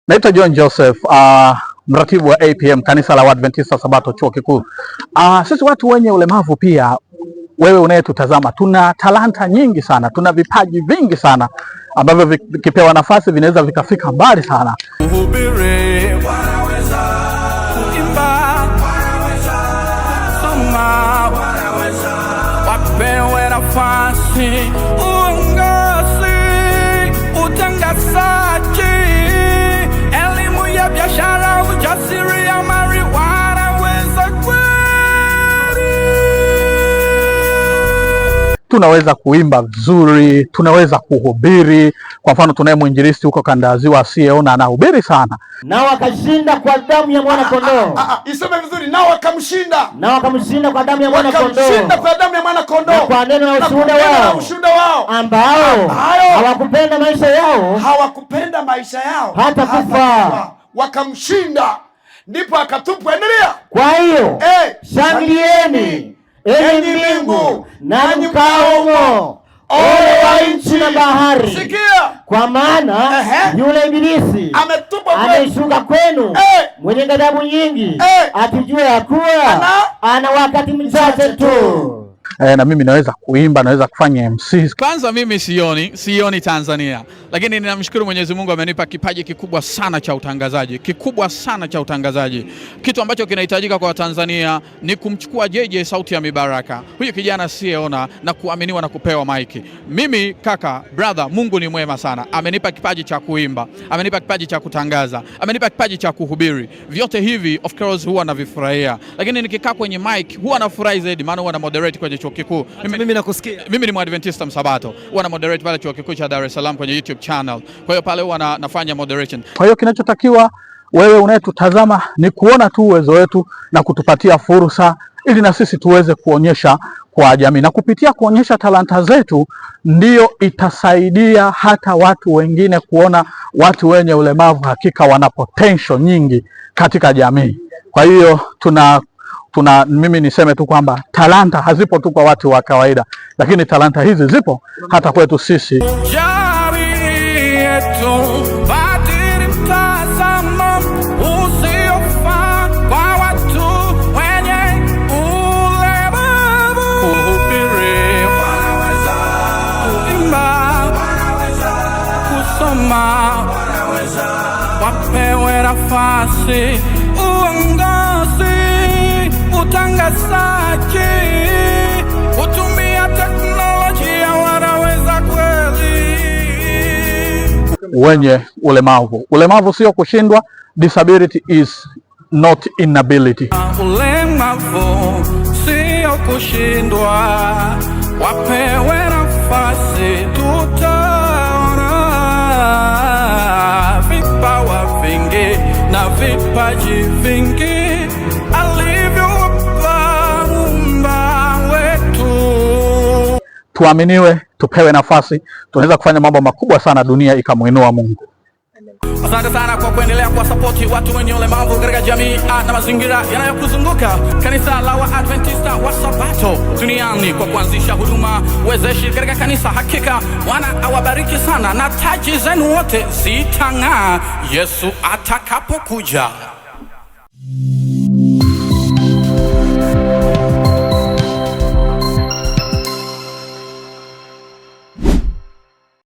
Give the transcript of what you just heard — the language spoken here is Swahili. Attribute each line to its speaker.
Speaker 1: Naitwa John Joseph, mratibu wa APM kanisa la Waadventista Sabato chuo kikuu. Sisi watu wenye ulemavu pia, wewe unayetutazama, tuna talanta nyingi sana, tuna vipaji vingi sana ambavyo vikipewa nafasi vinaweza vikafika mbali sana.
Speaker 2: Kuhubiri, wanaweza kuimba, wanaweza kusoma, wanaweza wapewe nafasi, uongozi, utangazaji, elimu ya biashara, ujasiriamali, wanaweza kweli.
Speaker 1: Tunaweza kuimba vizuri, tunaweza kuhubiri. Kwa mfano tunaye mwinjilisti huko kanda ya Ziwa asiyeona, anahubiri sana.
Speaker 3: Na wakashinda kwa damu ya mwana kondoo.
Speaker 4: Iseme vizuri, na wakamshinda.
Speaker 3: Na wakamshinda kwa damu ya mwana kondoo.
Speaker 4: Wakamshinda kwa damu ya mwana kondoo. Na
Speaker 3: kwa neno la ushuhuda wao. Ambao hawakupenda maisha yao.
Speaker 4: Hawakupenda maisha yao
Speaker 3: hata kufa.
Speaker 4: Wakamshinda. Ndipo akatupwa. Endelea.
Speaker 3: Kwa hiyo shangilieni enyi mbingu nanyi mkaomo, ole wa nchi na bahari.
Speaker 4: Sikia.
Speaker 3: Kwa maana yule ibilisi ameshuka kwenu mwenye ghadhabu nyingi, akijua ya kuwa ana wakati mchache tu.
Speaker 1: Na mimi naweza kuimba, naweza kufanya MC.
Speaker 5: Kwanza mimi sioni Tanzania, lakini ninamshukuru Mwenyezi Mungu amenipa kipaji kikubwa sana cha utangazaji, kitu ambacho kinahitajika kwa Tanzania ni kumchukua JJ Sauti ya Mibaraka, huyu kijana asiyeona, na kuaminiwa na kupewa maiki. Mimi kaka, brother, Mungu ni mwema sana, amenipa kipaji cha kuimba, amenipa kipaji cha kutangaza, amenipa kipaji cha kuhubiri. Vyote hivi of course huwa navifurahia, lakini nikikaa kwenye mic huwa nafurahi zaidi, maana huwa na moderate kwenye chuo kikuu.
Speaker 6: Mimi nakusikia.
Speaker 5: Mimi ni Mwadventista Msabato. Huwa na moderate pale chuo kikuu cha Dar es Salaam kwenye YouTube channel. Kwa hiyo pale huwa nafanya moderation.
Speaker 1: Kwa hiyo kinachotakiwa wewe unayetutazama ni kuona tu uwezo wetu na kutupatia fursa ili na sisi tuweze kuonyesha kwa jamii, na kupitia kuonyesha talanta zetu ndio itasaidia hata watu wengine kuona watu wenye ulemavu hakika wana potential nyingi katika jamii. Kwa hiyo mimi niseme tu kwamba talanta hazipo tu kwa watu wa kawaida, lakini talanta hizi zipo hata kwetu sisi.
Speaker 2: Wapewe nafasi, uongozi, utangazaji, kutumia teknolojia, wanaweza kweli.
Speaker 1: Wenye ulemavu sio kushindwa. Disability is not inability.
Speaker 2: Ulemavu sio kushindwa, wapewe nafasi, tutaona vipawa vingi na vipaji vingi alivyowapa Muumba wetu.
Speaker 1: Tuaminiwe, tupewe nafasi, tunaweza kufanya mambo makubwa sana, dunia ikamuinua Mungu.
Speaker 2: Asante sana kwa kuendelea kuwasapoti watu wenye ulemavu katika jamii na mazingira yanayokuzunguka. Kanisa la Waadventista wa Sabato duniani kwa kuanzisha huduma wezeshi katika kanisa. Hakika Bwana awabariki sana na taji zenu wote zitang'aa Yesu atakapokuja.